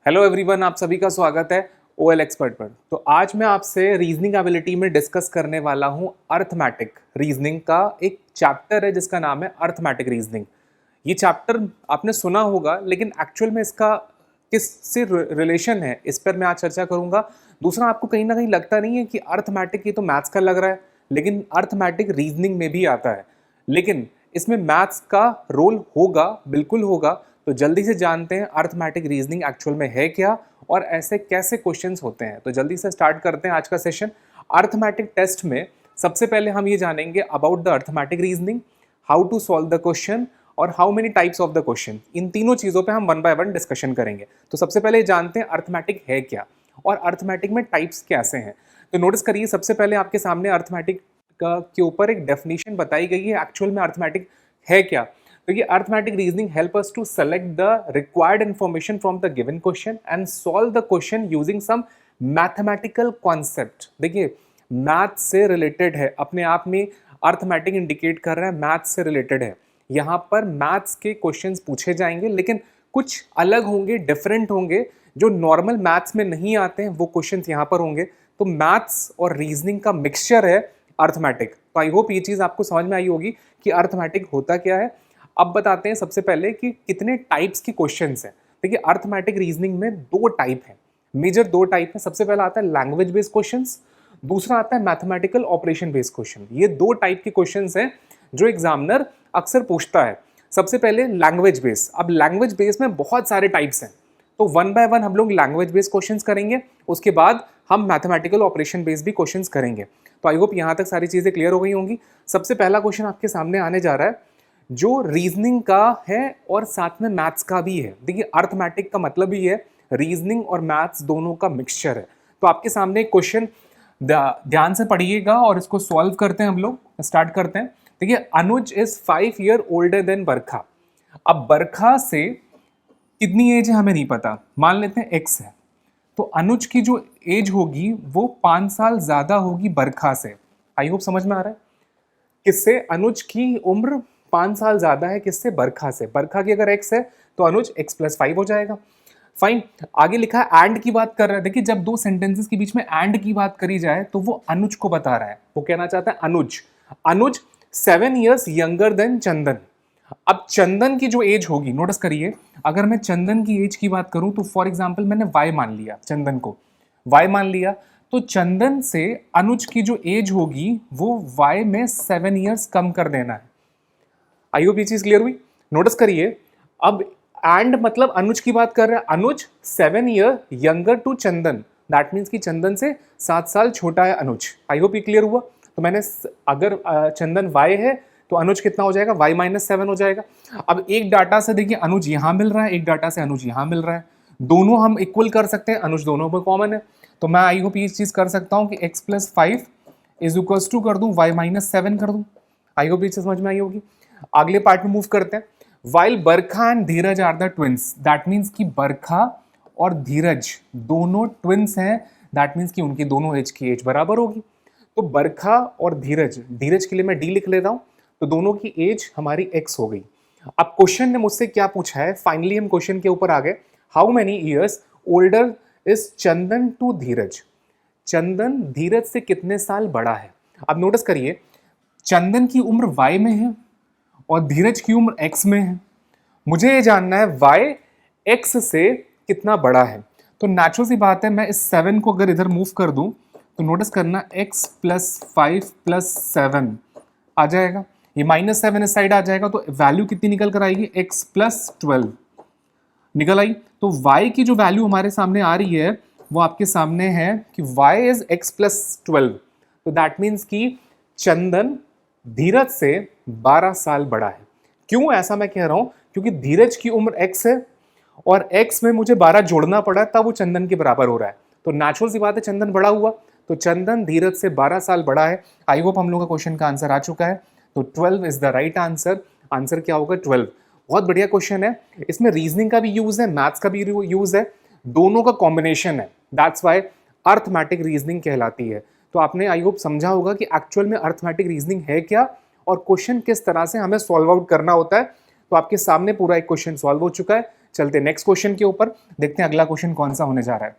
Hello everyone, आप सभी का स्वागत है ओएल एक्सपर्ट पर। तो आज मैं आपसे रीजनिंग एबिलिटी में डिस्कस करने वाला हूं अर्थमेटिक रीजनिंग का एक चैप्टर है जिसका नाम है अर्थमेटिक रीजनिंग। ये चैप्टर आपने सुना होगा, लेकिन एक्चुअल में इसका किस से रिलेशन है इस पर मैं आज चर्चा करूंगा। दूसरा, आपको कहीं ना कहीं लगता नहीं है कि अर्थमेटिक ये तो मैथ्स का लग रहा है, लेकिन अर्थमेटिक रीजनिंग में भी आता है, लेकिन इसमें मैथ्स का रोल होगा, बिल्कुल होगा। तो जल्दी से जानते हैं अर्थमेटिक रीजनिंग एक्चुअल में है क्या और ऐसे कैसे क्वेश्चंस होते हैं। तो जल्दी से स्टार्ट करते हैं आज का सेशन। अर्थमेटिक टेस्ट में सबसे पहले हम ये जानेंगे about the arithmetic reasoning, how to solve the question और how many types of the question. इन तीनों चीज़ों पे हम वन बाय वन डिस्कशन करेंगे। तो सबसे पहले जानते हैं अर्थमेटिक है क्या और अर्थमेटिक में टाइप्स कैसे हैं। तो नोटिस करिए, सबसे पहले आपके सामने अर्थमेटिक के ऊपर एक डेफिनेशन बताई गई है। एक्चुअल में अर्थमेटिक है क्या? तो ये arithmetic reasoning help us to select the required information from the given question and solve the question using some mathematical concept. देखिए, मैथ से रिलेटेड है, अपने आप में अर्थमेटिक इंडिकेट कर रहा है मैथ से रिलेटेड है। यहाँ पर मैथ्स के क्वेश्चंस पूछे जाएंगे, लेकिन कुछ अलग होंगे, डिफरेंट होंगे, जो नॉर्मल मैथ्स में नहीं आते हैं वो क्वेश्चंस यहाँ पर होंगे। तो मैथ्स और रीजनिंग का मिक्सचर है अर्थमेटिक। तो आई होप ये चीज़ आपको समझ में आई होगी कि अर्थमेटिक होता क्या है। अब बताते हैं सबसे पहले कि कितने टाइप्स के क्वेश्चंस हैं। देखिए, अर्थमेटिक रीजनिंग में दो टाइप हैं, मेजर दो टाइप है। सबसे पहला आता है लैंग्वेज बेस्ड क्वेश्चंस, दूसरा आता है मैथमेटिकल ऑपरेशन बेस्ड क्वेश्चन। ये दो टाइप के क्वेश्चंस हैं जो एग्जामिनर अक्सर पूछता है। सबसे पहले लैंग्वेज बेस्ड। अब लैंग्वेज बेस्ड में बहुत सारे टाइप्स हैं, तो वन बाय वन हम लोग लैंग्वेज बेस्ड क्वेश्चंस करेंगे, उसके बाद हम मैथमेटिकल ऑपरेशन बेस्ड भी क्वेश्चंस करेंगे। तो आई होप यहाँ तक सारी चीज़ें क्लियर हो गई होंगी। सबसे पहला क्वेश्चन आपके सामने आने जा रहा है जो रीजनिंग का है और साथ में मैथ्स का भी है। देखिए, अर्थमेटिक का मतलब ही है रीजनिंग और मैथ्स दोनों का मिक्सचर है। तो आपके सामने एक क्वेश्चन ध्यान से पढ़िएगा और इसको सॉल्व करते हैं। हम लोग स्टार्ट करते हैं। देखिए, अनुज इज 5 ईयर ओल्डर देन बरखा। अब बरखा से कितनी एज है हमें नहीं पता, मान लेते हैं एक्स है। तो अनुज की जो एज होगी वो 5 साल ज्यादा होगी बरखा से। आई होप समझ में आ रहा है। किससे? अनुज की उम्र 5 साल ज्यादा है, किससे? बरखा से। बरखा की अगर एक्स है तो अनुज x+5 हो जाएगा। फाइन। आगे लिखा है एंड की बात कर रहा है। देखिए, जब दो सेंटेंसेस के बीच में एंड की बात करी जाए तो वो अनुज को बता रहा है। वो कहना चाहता है अनुज। अनुज 7 ईयर्स यंगर देन चंदन। अब चंदन की जो एज होगी, नोटिस करिए, अगर मैं चंदन की एज की बात करूं तो फॉर एग्जांपल मैंने y मान लिया, चंदन को y मान लिया, तो चंदन से अनुज की जो एज होगी वो y में 7 ईयर्स कम कर देना है। आई होप ये चीज क्लियर हुई। नोटिस करिए, अब एंड मतलब अनुज की बात कर रहा है। Anuj 7 year younger to Chandan, that means कि चंदन से 7 साल छोटा है अनुज। आई होप ये क्लियर हुआ। तो मैंने अगर चंदन y है तो अनुज कितना हो जाएगा? y-7 हो जाएगा। अब एक डाटा से देखिए अनुज यहाँ मिल रहा है, एक डाटा से अनुज यहाँ मिल रहा है, दोनों हम इक्वल कर सकते हैं, अनुज दोनों में कॉमन है। तो मैं आई होप ये चीज कर सकता हूँ कि x+5 इज इक्वल्स टू कर दूं y-7 कर दूं। आई होप ये चीज समझ में आई होगी। अगले पार्ट में मूव करते हैं। While Barkha and Dheeraj are the twins, that means कि बरखा और धीरज दोनों ट्विंस हैं, दैट मीन्स कि उनकी दोनों एज की एज बराबर होगी। तो बरखा और धीरज, धीरज के लिए मैं डी लिख लेता हूं, तो दोनों की एज हमारी एक्स हो गई। अब क्वेश्चन ने मुझसे क्या पूछा है, फाइनली हम क्वेश्चन के ऊपर आ गए। How many years older is Chandan to Dheeraj. Chandan Dheeraj से कितने साल बड़ा है? अब नोटिस करिए, चंदन की उम्र y में है और धीरज की उम्र x में है। मुझे ये जानना है y x से कितना बड़ा है। तो नेचुरल सी बात है, मैं इस 7 को अगर इधर मूव कर दूं तो नोटिस करना x+5+7 आ जाएगा। ये -7 इस साइड आ जाएगा, तो वैल्यू कितनी निकल कर आएगी? x+12 निकल आई। तो y की जो वैल्यू हमारे सामने आ रही है वो आपके सामने है कि y इज x+12। तो दैट मीन्स कि चंदन धीरज से 12 साल बड़ा है। क्यों ऐसा मैं कह रहा हूं? क्योंकि धीरज की उम्र x है और x में मुझे 12 जोड़ना पड़ा, तब वो चंदन के बराबर हो रहा है। तो नेचुरल सी बात है, चंदन बड़ा हुआ, तो चंदन धीरज से 12 साल बड़ा है। आई होप हम लोग का क्वेश्चन का आंसर आ चुका है। तो 12 is the right answer. Answer क्या होगा? 12। बहुत बढ़िया क्वेश्चन है। इसमें रीजनिंग का भी यूज है, मैथ्स का भी यूज है, दोनों का कॉम्बिनेशन है। दैट्स वाई अर्थमेटिक रीजनिंग कहलाती है। तो आपने आई होप समझा होगा कि एक्चुअल में अर्थमेटिक रीजनिंग है क्या और क्वेश्चन किस तरह से हमें सॉल्व आउट करना होता है। तो आपके सामने पूरा एक क्वेश्चन सॉल्व हो चुका है, चलते नेक्स्ट क्वेश्चन के ऊपर, देखते हैं अगला क्वेश्चन कौन सा होने जा रहा है।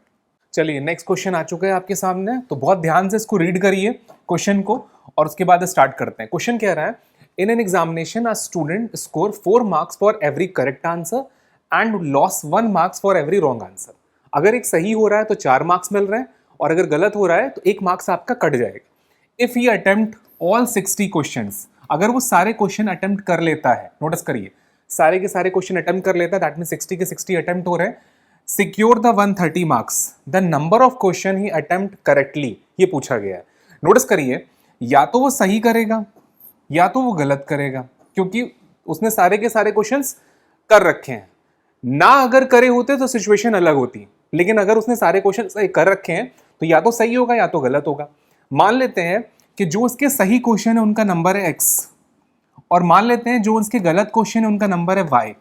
चलिए नेक्स्ट क्वेश्चन आ चुका है आपके सामने, तो बहुत ध्यान से इसको रीड करिए क्वेश्चन को और उसके बाद स्टार्ट करते हैं। क्वेश्चन कह रहा है, in an examination a student score 4 marks for every correct answer and loss 1 marks for every wrong answer. अगर एक सही हो रहा है तो 4 मार्क्स मिल रहे हैं और अगर गलत हो रहा है तो 1 मार्क्स आपका कट जाएगा। If he attempt all 60 questions, अगर वो सारे क्वेश्चन अटेम्प्ट कर लेता है, नोटिस करिए सारे के सारे क्वेश्चन अटेम्प्ट कर लेता है, दैट मीन 60 के 60 अटेम्प्ट हो रहे हैं, secure the 130 marks, the number of question he attempt correctly, ये पूछा गया है। नोटिस करिए या तो वो सही करेगा या तो वो गलत करेगा, क्योंकि उसने सारे के सारे क्वेश्चंस कर रखे हैं ना। अगर करे होते तो सिचुएशन अलग होती, लेकिन अगर उसने सारे क्वेश्चन कर रखे हैं तो या तो सही होगा या तो गलत होगा। मान लेते हैं कि जो उसके सही क्वेश्चन है उनका नंबर है x, और मान लेते हैं जो उसके गलत क्वेश्चन है उनका नंबर है y।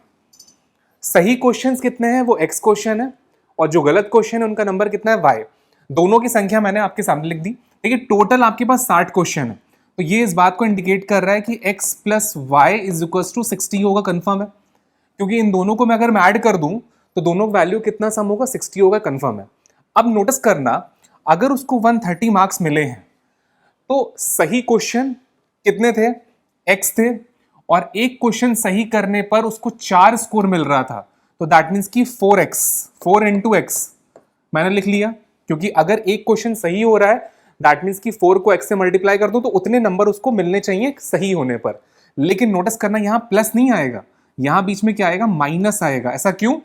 सही क्वेश्चंस कितने हैं, वो x क्वेश्चन है, और जो गलत क्वेश्चन है उनका नंबर कितना है, y। दोनों की संख्या मैंने आपके सामने लिख दी। देखिए टोटल आपके पास 60 क्वेश्चन है, तो ये इस बात को इंडिकेट कर रहा है कि x plus y is equal to 60 होगा, कंफर्म है, क्योंकि इन दोनों को मैं अगर मैं ऐड कर दूं तो दोनों वैल्यू कितना सम होगा, 60 होगा, कंफर्म है। अब नोटिस करना, अगर उसको 130 मार्क्स मिले हैं तो सही क्वेश्चन कितने थे, x थे, और एक क्वेश्चन सही करने पर उसको 4 स्कोर मिल रहा था, तो दैट मीन्स कि 4x, 4 इंटू एक्स मैंने लिख लिया, क्योंकि अगर एक क्वेश्चन सही हो रहा है दैट मीन्स कि 4 को x से मल्टीप्लाई कर दो तो उतने नंबर उसको मिलने चाहिए सही होने पर। लेकिन नोटिस करना यहाँ प्लस नहीं आएगा, यहाँ बीच में क्या आएगा, माइनस आएगा। ऐसा क्यों,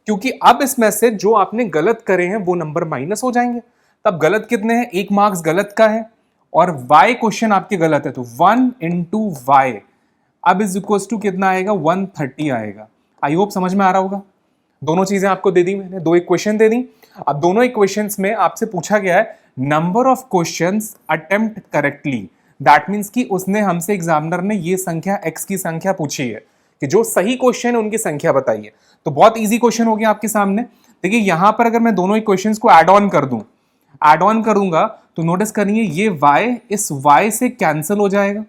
क्योंकि अब इसमें से जो आपने गलत करे हैं वो नंबर माइनस हो जाएंगे। तब गलत कितने हैं, 1 मार्क्स गलत का है, और y क्वेश्चन आपके गलत है, तो 1 इंटू वाई अब इज इक्वल टू कितना आएगा, 130 आएगा। आई होप समझ में आ रहा होगा। दोनों चीजें आपको दे दी मैंने, 2 इक्वेशन दे दी। अब दोनों इक्वेशंस में आपसे पूछा गया है number of questions attempt correctly, that means कि उसने हमसे एग्जामिनर ने ये संख्या x की संख्या पूछी है कि जो सही क्वेश्चन है उनकी संख्या बताइए। तो बहुत इजी क्वेश्चन हो गया आपके सामने। देखिए यहां पर अगर मैं दोनों इक्वेशंस को ऐड ऑन कर दूं, ऐड ऑन करूंगा तो नोटिस करिए ये y इस y से कैंसिल हो जाएगा,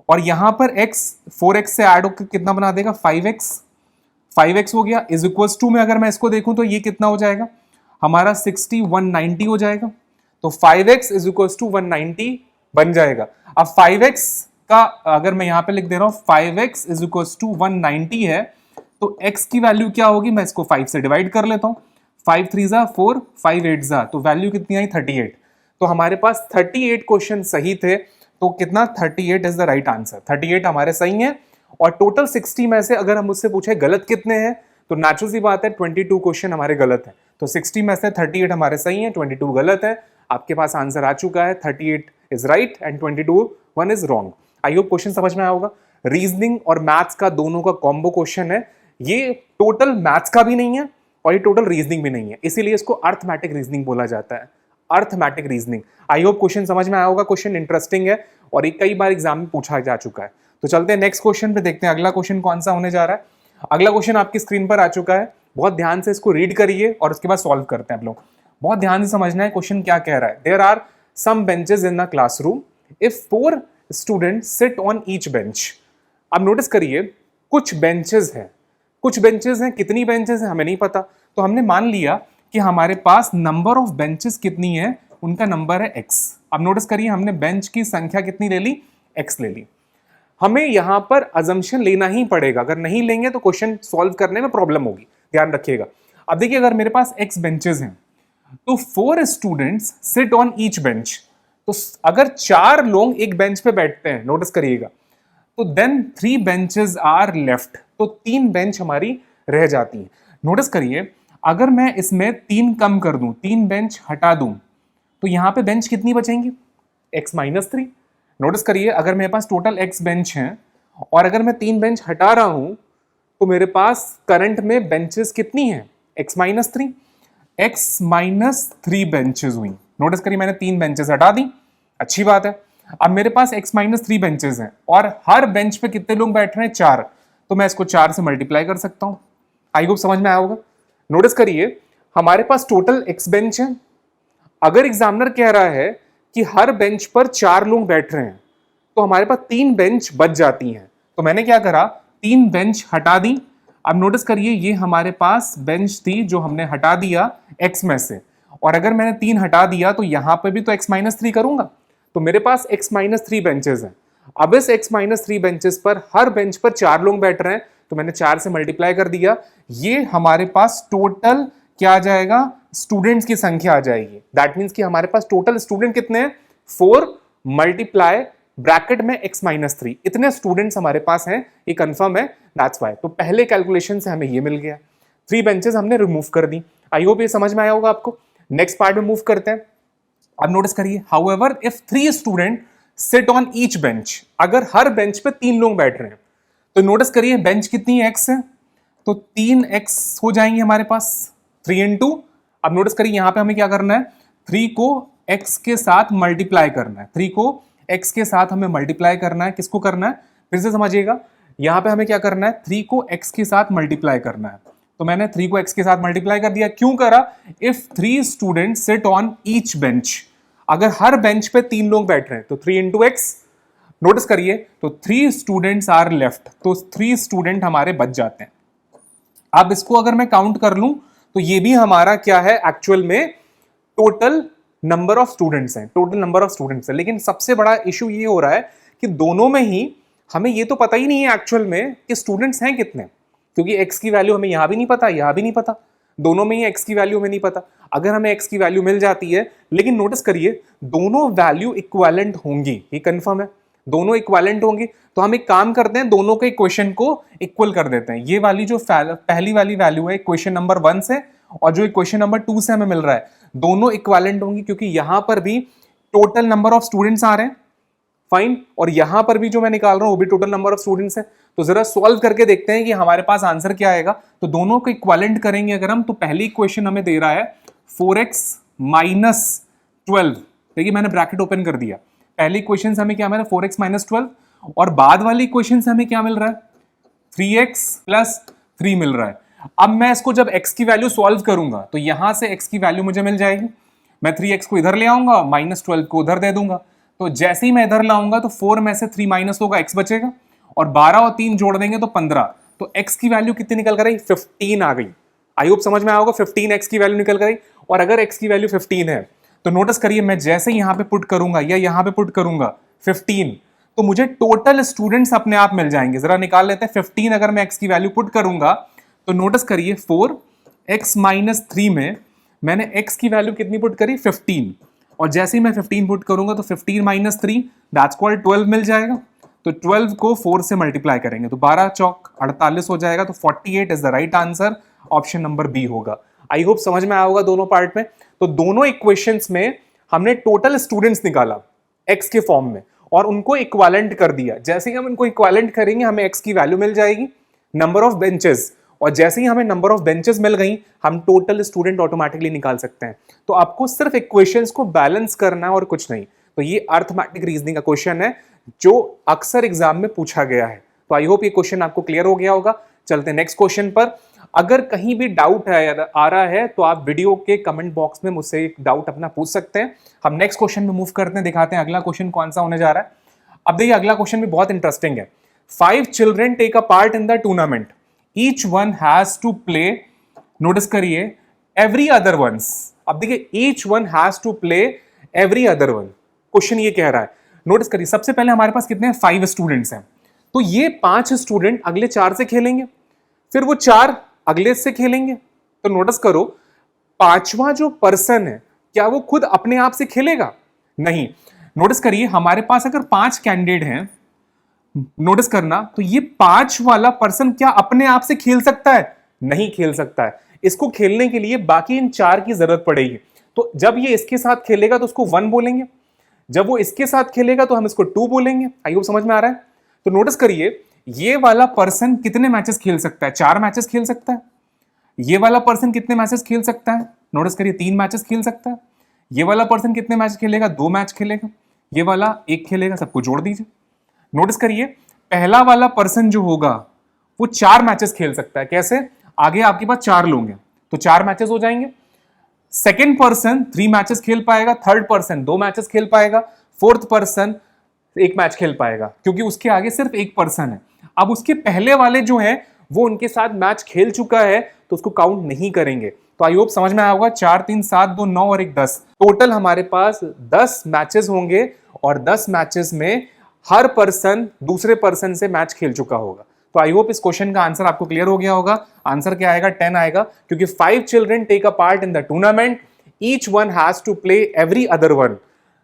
और यहां पर x 4x से ऐड होकर कितना बना देगा, 5x हो गया, इज इक्वल्स टू में अगर मैं इसको देखूं तो ये कितना हो जाएगा हमारा 60, 190 हो जाएगा, तो 5x इज इक्वल्स टू 190 बन जाएगा। अब 5x का अगर मैं यहां पे लिख दे रहा हूं 5x इज इक्वल्स टू 190 है, तो x की वैल्यू क्या होगी, मैं इसको 5 से डिवाइड कर लेता हूं, 5 3 जा 4, 5 8 जा, तो वैल्यू कितनी आई, 38। तो हमारे पास 38 क्वेश्चन सही थे, तो कितना, 38 इज द राइट आंसर। 38 हमारे सही हैं, और टोटल 60 में से अगर हम मुझसे पूछे गलत कितने हैं, तो नेचुरल सी बात है 22 क्वेश्चन हमारे गलत हैं, तो 60 में से 38 हमारे सही हैं, 22 गलत है। आपके पास आंसर आ चुका है, 38 is right and 1 is wrong. I hope question समझ में आया होगा। रीजनिंग और मैथ्स का दोनों का कॉम्बो क्वेश्चन है, ये टोटल मैथ्स का भी नहीं है और ये टोटल रीजनिंग भी नहीं है, इसीलिए इसको अर्थमेटिक रीजनिंग बोला जाता है, arithmetic reasoning. I hope question समझ में आया होगा। क्वेश्चन इंटरेस्टिंग है और एक कई बार एग्जाम में पूछा जा चुका है। तो चलते हैं नेक्स्ट क्वेश्चन पे, देखते हैं अगला क्वेश्चन कौन सा होने जा रहा है। अगला क्वेश्चन आपकी स्क्रीन पर आ चुका है, बहुत ध्यान से इसको रीड करिए और उसके बाद सॉल्व करते हैं आप लोग। बहुत ध्यान से समझना है क्वेश्चन क्या कह रहा है। There are some benches in the classroom, if 4 student sit on each bench. अब नोटिस करिए कुछ बेंचेस हैं, कुछ बेंचेस हैं, कितनी बेंचेस हैं हमें नहीं पता, तो हमने मान लिया कि हमारे पास नंबर ऑफ बेंचेस कितनी है, उनका नंबर है x। अब नोटिस करिए हमने बेंच की संख्या कितनी ले ली, x ले ली। हमें यहां पर अजम्पशन लेना ही पड़ेगा, अगर नहीं लेंगे तो क्वेश्चन सॉल्व करने में प्रॉब्लम होगी, ध्यान रखिएगा। अब देखिए अगर मेरे पास x बेंचेस हैं तो 4 students seat on each bench, तो अगर 4 लोग एक बेंच पे बैठते हैं, नोटिस करिएगा, तो देन 3 बेंचेस आर लेफ्ट, तो 3 बेंच हमारी रह जाती हैं। नोटिस करिए अगर मैं इसमें 3 कम कर दूं, 3 बेंच हटा दूं, तो यहां पे बेंच कितनी बचेंगी, x माइनस 3। नोटिस करिए अगर मेरे पास टोटल x बेंच हैं और अगर मैं 3 बेंच हटा रहा हूं तो मेरे पास करंट में बेंचेस कितनी हैं, x minus 3, x minus 3 benches हुई। नोटिस करिए मैंने 3 बेंचेस हटा दी, अच्छी बात है। अब मेरे पास x माइनस 3 बेंचेस हैं और हर बेंच पे कितने लोग बैठ रहे हैं, 4, तो मैं इसको 4 से मल्टीप्लाई कर सकता हूं। आई होप समझ में आया होगा। नोटिस करिए हमारे पास टोटल x बेंच है, अगर एग्जामिनर कह रहा है कि हर बेंच पर 4 लोग बैठ रहे हैं तो हमारे पास 3 बेंच बच जाती हैं, तो मैंने क्या करा, 3 बेंच हटा दी, अब नोटिस करिए ये हमारे पास बेंच थी जो हमने हटा दिया x में से, और अगर मैंने 3 हटा दिया तो यहां पे भी तो x-3 करूंगा, तो मेरे पास x-3 बेंचेस हैं। अब इस x-3 बेंचेस पर हर बेंच पर 4 लोग बैठ रहे हैं, तो मैंने 4 से मल्टीप्लाई कर दिया। ये हमारे पास टोटल क्या आ जाएगा, स्टूडेंट्स की संख्या आ जाएगी। दैट मीन्स कि हमारे पास टोटल स्टूडेंट कितने हैं, 4 मल्टीप्लाई ब्रैकेट में x-3, इतने स्टूडेंट्स हमारे पास हैं, ये कंफर्म है, दैट्स व्हाई। तो पहले कैलकुलेशन से हमें ये मिल गया, 3 बेंचेस हमने रिमूव कर दी। आई होप ये समझ में आया होगा आपको। नेक्स्ट पार्ट में मूव करते हैं। अब नोटिस करिए, however if 3 student sit on each bench, अगर हर बेंच पे 3 लोग बैठ रहे हैं, तो नोटिस करिए बेंच कितनी x है, तो 3x हो जाएंगे हमारे पास, 3 इंटू, अब नोटिस करिए यहां पे हमें क्या करना है, 3 को x के साथ मल्टीप्लाई करना है, 3 को x के साथ हमें मल्टीप्लाई करना है। किसको करना है, फिर से समझिएगा, यहां पे हमें क्या करना है, 3 को x के साथ मल्टीप्लाई करना है। तो मैंने 3 को x के साथ मल्टीप्लाई कर दिया। क्यों करा, if 3 student sit on each bench, अगर हर बेंच पे 3 लोग बैठ रहे हैं तो 3 इंटू एक्स। नोटिस करिए, तो 3 स्टूडेंट्स आर लेफ्ट, तो 3 स्टूडेंट हमारे बच जाते हैं। अब इसको अगर मैं काउंट कर लूं तो ये भी हमारा क्या है, एक्चुअल में टोटल नंबर ऑफ स्टूडेंट्स हैं, टोटल नंबर ऑफ स्टूडेंट्स है। लेकिन सबसे बड़ा इशू ये हो रहा है कि दोनों में ही हमें ये तो पता ही नहीं है एक्चुअल में कि स्टूडेंट्स हैं कितने, क्योंकि x की वैल्यू हमें यहां भी नहीं पता, यहां भी नहीं पता, दोनों में ही x की वैल्यू हमें नहीं पता। अगर हमें x की वैल्यू मिल जाती है, लेकिन नोटिस करिए दोनों वैल्यू इक्विवेलेंट होंगी, ये कंफर्म है, दोनों इक्विवेलेंट होंगी, तो हम एक काम करते हैं, दोनों के इक्वेशन को इक्वल कर देते हैं। ये वाली जो पहली वाली वैल्यू है इक्वेशन नंबर 1 से, और जो इक्वेशन नंबर 2 से हमें मिल रहा है, दोनों इक्विवेलेंट होंगी, क्योंकि यहां पर भी टोटल नंबर ऑफ स्टूडेंट्स आ रहे हैं, फाइन, और यहां पर भी जो मैं निकाल रहा हूं वो भी टोटल नंबर ऑफ स्टूडेंट्स है। तो जरा सॉल्व करके देखते हैं कि हमारे पास आंसर क्या आएगा। तो दोनों को इक्विवेलेंट करेंगे अगर हम, तो पहली इक्वेशन हमें दे रहा है 4x माइनस 12, देखिए मैंने ब्रैकेट ओपन कर दिया, पहली इक्वेशन से हमें क्या मिला 4x माइनस 12, और बाद वाली इक्वेशन से हमें क्या मिल रहा है 3x प्लस 3 मिल रहा है। अब मैं इसको जब x की वैल्यू सॉल्व करूंगा तो यहां से x की वैल्यू मुझे मिल जाएगी, मैं 3x को इधर ले आऊंगा, माइनस 12 को उधर दे दूंगा, तो जैसे ही मैं इधर लाऊंगा तो 4 में से 3 माइनस होगा, x बचेगा, और 12 और 3 जोड़ देंगे तो 15, तो x की वैल्यू कितनी निकल कर आई, 15 आ गई। आई होप समझ में आया होगा, 15 x की वैल्यू निकल कर आई। और अगर x की वैल्यू 15 है तो नोटिस करिए मैं जैसे यहां पे पुट करूंगा या यहां पे पुट करूंगा 15, तो मुझे टोटल स्टूडेंट्स अपने आप मिल जाएंगे। जरा निकाल लेते हैं, 15 अगर मैं x की वैल्यू पुट करूंगा तो नोटिस करिए 4x माइनस 3 में मैंने x की वैल्यू कितनी पुट करी 15, और जैसे ही मैं 15 पुट करूंगा तो 15 माइनस 3 दैट्स कॉल्ड 12 मिल जाएगा। तो 12 को 4 से मल्टीप्लाई करेंगे तो 12 चौक 48 हो जाएगा, तो 48 is the right answer, option number B होगा। आई होप समझ में आया होगा दोनों पार्ट में। तो दोनों इक्वेशंस में हमने टोटल स्टूडेंट्स निकाला x के फॉर्म में और उनको इक्विवेलेंट कर दिया। जैसे ही हम इनको इक्विवेलेंट करेंगे हमें x की वैल्यू मिल जाएगी, नंबर ऑफ बेंचेस, और जैसे ही हमें नंबर ऑफ बेंचेस मिल गई हम टोटल स्टूडेंट ऑटोमेटिकली निकाल सकते हैं। तो आपको सिर्फ इक्वेशंस को बैलेंस करना है और कुछ नहीं। तो ये अर्थमेटिक रीजनिंग का क्वेश्चन है जो अक्सर एग्जाम में पूछा गया है। तो आई होप ये क्वेश्चन आपको क्लियर हो गया होगा। चलते हैं नेक्स्ट क्वेश्चन पर। अगर कहीं भी डाउट आ रहा है तो आप वीडियो के कमेंट बॉक्स में मुझसे एक डाउट अपना पूछ सकते हैं। हम नेक्स्ट क्वेश्चन में मूव करते हैं, दिखाते हैं अगला क्वेश्चन कौन सा होने जा रहा है। अब देखिए अगला क्वेश्चन भी बहुत इंटरेस्टिंग है। 5 children take a part in the tournament, each one has to play, notice करिए, एवरी अदर वंस। अब देखिए each one has to play every other one, question ये कह रहा है। नोटिस करिए सबसे पहले हमारे पास कितने हैं, 5 स्टूडेंट्स हैं, तो ये 5 स्टूडेंट अगले 4 से खेलेंगे, फिर वो 4 अगले से खेलेंगे। तो नोटिस करो पांचवा जो पर्सन है क्या वो खुद अपने आप से खेलेगा? नहीं। नोटिस करिए हमारे पास अगर 5 कैंडिडेट हैं, नोटिस करना, तो ये 5 वाला पर्सन क्या अपने आप से खेल सकता है? नहीं खेल सकता है। इसको खेलने के लिए बाकी इन 4 की जरूरत पड़ेगी। तो जब ये इसके साथ खेलेगा तो उसको 1 बोलेंगे, जब वो इसके साथ खेलेगा तो हम इसको 2 बोलेंगे। आई होप समझ में आ रहा है। तो नोटिस करिए ये वाला पर्सन कितने मैचेस खेल सकता है? 4 मैचेस खेल सकता है। ये वाला पर्सन कितने मैचेस खेल सकता है? नोटिस करिए 3 मैचेस खेल सकता है। ये वाला पर्सन कितने मैच खेलेगा? 2 मैच खेलेगा। ये वाला 1 खेलेगा। सबको जोड़ दीजिए। नोटिस करिए पहला वाला पर्सन जो होगा वो 4 मैचेस खेल सकता है। कैसे? आगे आपके पास 4 लोग हैं तो 4 मैचेस हो जाएंगे। सेकेंड पर्सन 3 मैचेस खेल पाएगा, थर्ड पर्सन 2 मैचेस खेल पाएगा, फोर्थ पर्सन 1 मैच खेल पाएगा, क्योंकि उसके आगे सिर्फ 1 पर्सन है। अब उसके पहले वाले जो है वो उनके साथ मैच खेल चुका है तो उसको काउंट नहीं करेंगे। तो आई होप समझ में आया होगा। 4 3 7 2 9 और 1 10, टोटल हमारे पास 10 मैचेस होंगे और 10 मैचेस में हर पर्सन दूसरे पर्सन से मैच खेल चुका होगा। तो आई होप इस क्वेश्चन का आंसर आपको क्लियर हो गया होगा। आंसर क्या आएगा? 10 आएगा, क्योंकि 5 children take a part in the tournament, each one has to play every other one,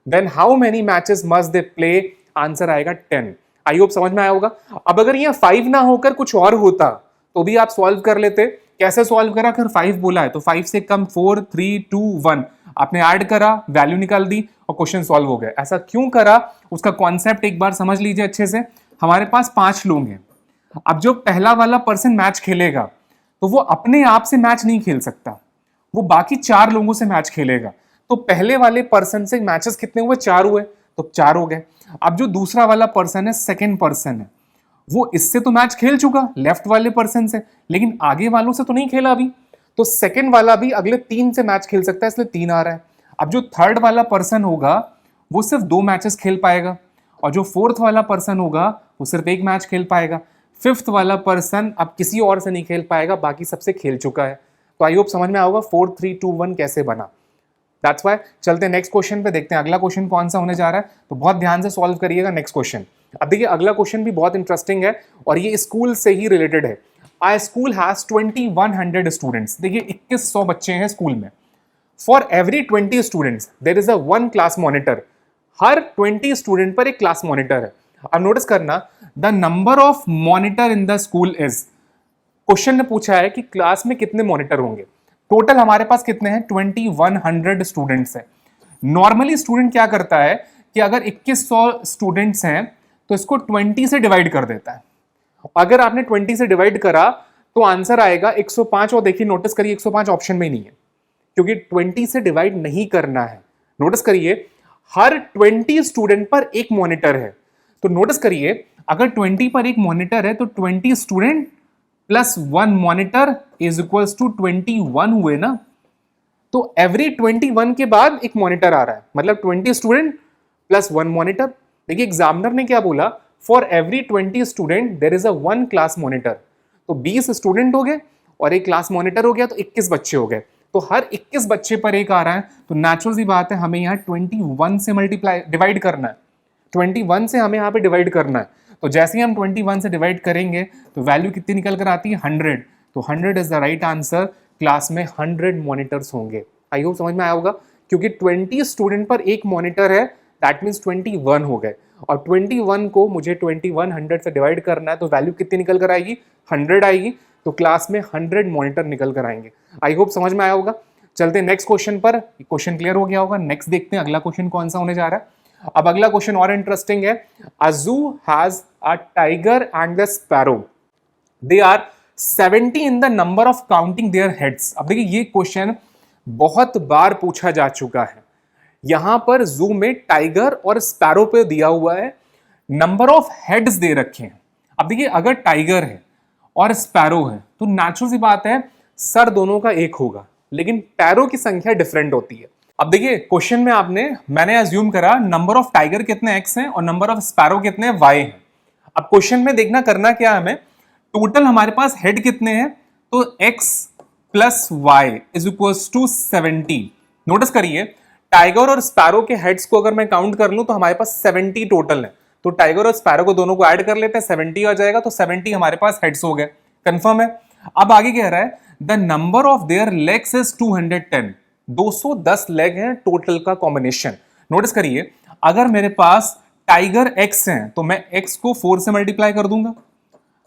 then how many matches must they play? Answer आएगा 10। आई होप समझ में आया होगा। अब अगर ये 5 ना होकर कुछ और होता तो भी आप सॉल्व कर लेते। कैसे सॉल्व करा? अगर 5 बोला है तो 5 से कम 4 3 2 1 आपने ऐड करा, वैल्यू निकाल दी और क्वेश्चन सॉल्व हो गया। ऐसा क्यों करा उसका कॉन्सेप्ट एक बार समझ लीजिए अच्छे से। हमारे पास 5 लोग हैं। अब जो पहला वाला पर्सन मैच खेलेगा तो वो अपने आप से मैच नहीं खेल सकता, वो बाकी 4 लोगों से मैच खेलेगा। तो पहले वाले पर्सन से मैचेस कितने हुए? 4 हुए, तो 4 हो गए। अब जो दूसरा वाला पर्सन है, सेकंड पर्सन है, वो इससे तो मैच खेल चुका लेफ्ट वाले पर्सन से, लेकिन आगे वालों से तो नहीं खेला अभी। तो सेकंड वाला भी अगले 3 से मैच खेल सकता है, इसलिए 3 आ रहा है। अब जो थर्ड वाला पर्सन होगा वो सिर्फ 2 मैचेस खेल पाएगा, और जो फोर्थ वाला पर्सन होगा वो सिर्फ 1 मैच खेल पाएगा। फिफ्थ वाला पर्सन अब किसी और से नहीं खेल पाएगा, बाकी सबसे खेल चुका है। तो आई होप समझ में आएगा 4 3 2 1 कैसे बना। That's why. चलते हैं नेक्स्ट क्वेश्चन पे, देखते हैं अगला क्वेश्चन कौन सा होने जा रहा है। तो बहुत ध्यान से सॉल्व करिएगा नेक्स्ट क्वेश्चन। अब देखिए अगला क्वेश्चन भी बहुत इंटरेस्टिंग है और ये स्कूल से ही रिलेटेड है। A school has 2100 students. देखिए 2100 बच्चे हैं स्कूल में। For every 20 students there is a 1 class monitor. हर 20 स्टूडेंट पर एक क्लास मॉनिटर है। अब नोटिस करना, the number of monitor in the school is. Question ने पूछा है कि क्लास में कितने मॉनिटर होंगे। टोटल हमारे पास कितने हैं? 2100 स्टूडेंट्स हैं। नॉर्मली स्टूडेंट क्या करता है कि अगर 2100 स्टूडेंट्स हैं तो इसको 20 से डिवाइड कर देता है। अगर आपने 20 से डिवाइड करा तो आंसर आएगा 105। और देखिए नोटिस करिए 105 ऑप्शन में ही नहीं है, क्योंकि 20 से डिवाइड नहीं करना है। नोटिस करिए हर 20 स्टूडेंट पर एक मॉनिटर है। तो नोटिस करिए अगर 20 पर एक मॉनिटर है तो 20 student plus 1 monitor is equals to 21 हुए ना। तो एवरी 21 के बाद एक मॉनिटर आ रहा है, मतलब 20 स्टूडेंट प्लस 1 मॉनिटर। देखिए एग्जामिनर ने क्या बोला? For every 20 student there is a 1 class monitor. तो 20 स्टूडेंट हो गए और एक क्लास मॉनिटर हो गया, तो 21 बच्चे हो गए। तो हर 21 बच्चे पर एक आ रहा है, तो नेचुरल सी बात है हमें यहाँ 21 से मल्टीप्लाई डिवाइड करना है। 21 से हमें यहाँ पे डिवाइड करना है। तो जैसे ही हम 21 से डिवाइड करेंगे तो वैल्यू कितनी निकल कर आती है? 100। तो 100 is the right answer. Class में 100 मॉनिटर्स होंगे। आई होप समझ में आया होगा, क्योंकि 20 स्टूडेंट पर एक मॉनिटर है, दैट मीन्स 21 हो गए। और 21 को मुझे 2100 से डिवाइड करना है, तो वैल्यू कितनी निकल कर आएगी? 100 आएगी। तो क्लास में 100 मॉनिटर निकल कर आएंगे। आई होप समझ में आया होगा। चलते हैं नेक्स्ट क्वेश्चन पर। क्वेश्चन क्लियर हो गया होगा। नेक्स्ट देखते हैं अगला क्वेश्चन कौन सा होने जा रहा है। अब अगला क्वेश्चन और इंटरेस्टिंग है। A zoo has a tiger and the sparrow, they are 70 in the number of counting their heads. अब देखिए ये क्वेश्चन बहुत बार पूछा जा चुका है। यहां पर जू में टाइगर और स्पैरो पे दिया हुआ है, नंबर ऑफ हेड्स दे रखे हैं। अब देखिए अगर टाइगर है और स्पैरो है तो नेचुरल सी बात है सर दोनों का एक होगा, लेकिन पैरों की संख्या डिफरेंट होती है। अब देखिए क्वेश्चन में मैंने अज्यूम करा नंबर ऑफ टाइगर कितने एक्स हैं और नंबर ऑफ स्पैरो कितने वाई हैं। अब क्वेश्चन में देखना करना क्या है हमें, टोटल हमारे पास हेड कितने हैं, तो x plus y is equals to 70। Notice करिए टाइगर और स्पैरो के हेड्स को अगर मैं काउंट कर लूं तो हमारे पास 70 टोटल है। तो टाइगर और स्पैरो को दोनों को ऐड कर लेते हैं, 70 आ जाएगा। तो 70 हमारे पास हेड्स हो गए, कंफर्म है। अब आगे कह रहा है the number of their legs is 210। 210 leg हैं टोटल का कॉम्बिनेशन। नोटिस करिए अगर मेरे पास टाइगर x हैं तो मैं x को 4 से मल्टीप्लाई कर दूंगा,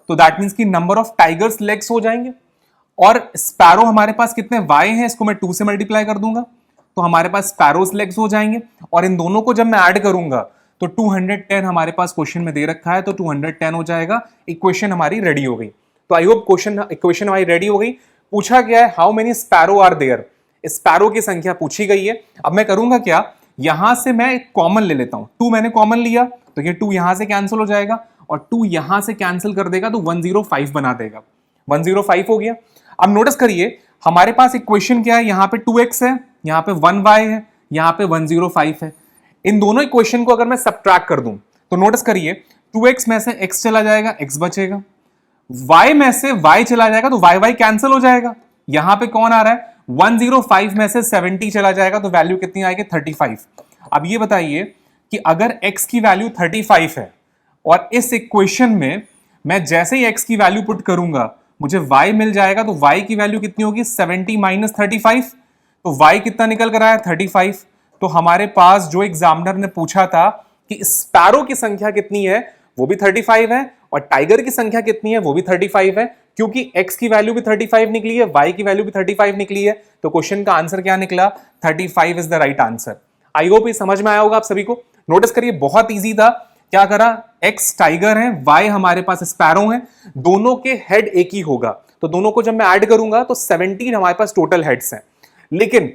तो दैट मींस कि नंबर ऑफ टाइगर्स लेग्स हो जाएंगे। और स्पैरो हमारे पास कितने y हैं, इसको मैं 2 से मल्टीप्लाई कर दूंगा, तो हमारे पास स्पैरोस लेग्स हो जाएंगे। और इन दोनों को जब मैं ऐड करूंगा तो 210 हमारे पास क्वेश्चन में दे रखा है, तो 210 हो जाएगा। इक्वेशन हमारी रेडी हो गई। तो आई होप इक्वेशन हमारी रेडी हो गई। पूछा गया है how many sparrow are there, sparrow की संख्या पूछी गई है। अब मैं करूंगा क्या, यहां से मैं कॉमन ले लेता हूं। 2 मैंने कॉमन लिया तो ये 2 यहां से कैंसिल हो जाएगा और 2 यहां से कैंसिल कर देगा तो 105 बना देगा। 105 हो गया। अब नोटिस करिए हमारे पास इक्वेशन क्या है, यहां पे 2x है, यहां पे 1y है, यहां पे 105 है। इन दोनों इक्वेशन को अगर मैं सब्ट्रैक्ट कर दूं तो नोटिस करिए 2x में से x चला जाएगा, x बचेगा, y में से y चला जाएगा तो y कैंसिल हो जाएगा। यहां पे कौन आ रहा है, 105 में से 70 चला जाएगा तो वैल्यू कितनी आएगी, 35। अब ये बताइए कि अगर x की वैल्यू 35 है और इस इक्वेशन में मैं जैसे ही x की वैल्यू पुट करूंगा मुझे y मिल जाएगा, तो y की वैल्यू कितनी होगी, 70 माइनस 35, तो y कितना निकल कर आया, 35। तो हमारे पास जो एग्जामिनर ने पूछा था कि स्पैरो की संख्या कितनी है, वो भी 35 है, और टाइगर की संख्या कितनी है, वो भी 35 है। क्योंकि x की वैल्यू भी 35 निकली है, y की वैल्यू भी 35 निकली है, तो क्वेश्चन का आंसर क्या निकला, 35 is the right answer. I hope ये समझ में आया होगा आप सभी को। नोटिस करिए बहुत इजी था, क्या करा, x टाइगर है, y हमारे पास स्पैरो है, दोनों के हेड एक ही होगा, तो दोनों को जब मैं ऐड करूंगा तो 17 हमारे पास टोटल हेड्स हैं, लेकिन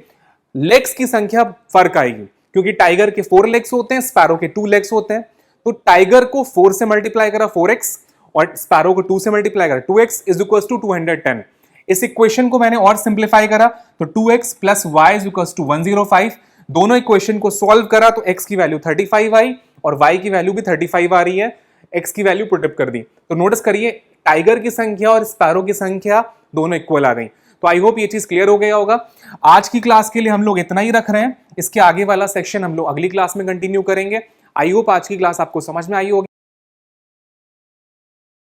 लेग्स की संख्या फर्क आएगी, क्योंकि टाइगर के 4 लेग्स होते हैं, स्पैरो के 2 लेग्स होते हैं। तो टाइगर को 4 से मल्टीप्लाई करा 4x और स्पैरो को 2 से मल्टीप्लाई करा 2x इज इक्वल टू 210। इस इक्वेशन को मैंने और सिंप्लीफाई करा तो 2x plus y is equal to 105। दोनों इक्वेशन को सॉल्व करा तो x की वैल्यू 35 आई और y की वैल्यू भी 35 आ रही है, x की वैल्यू पुटअप कर दी। तो नोटिस करिए टाइगर की संख्या और स्पैरो की संख्या दोनों इक्वल आ गई। तो आई होप ये चीज क्लियर हो गया होगा। आज की क्लास के लिए हम लोग इतना ही रख रहे हैं, इसके आगे वाला सेक्शन हम लोग अगली क्लास में कंटिन्यू करेंगे। आई होप आज की क्लास आपको समझ में आई होगी।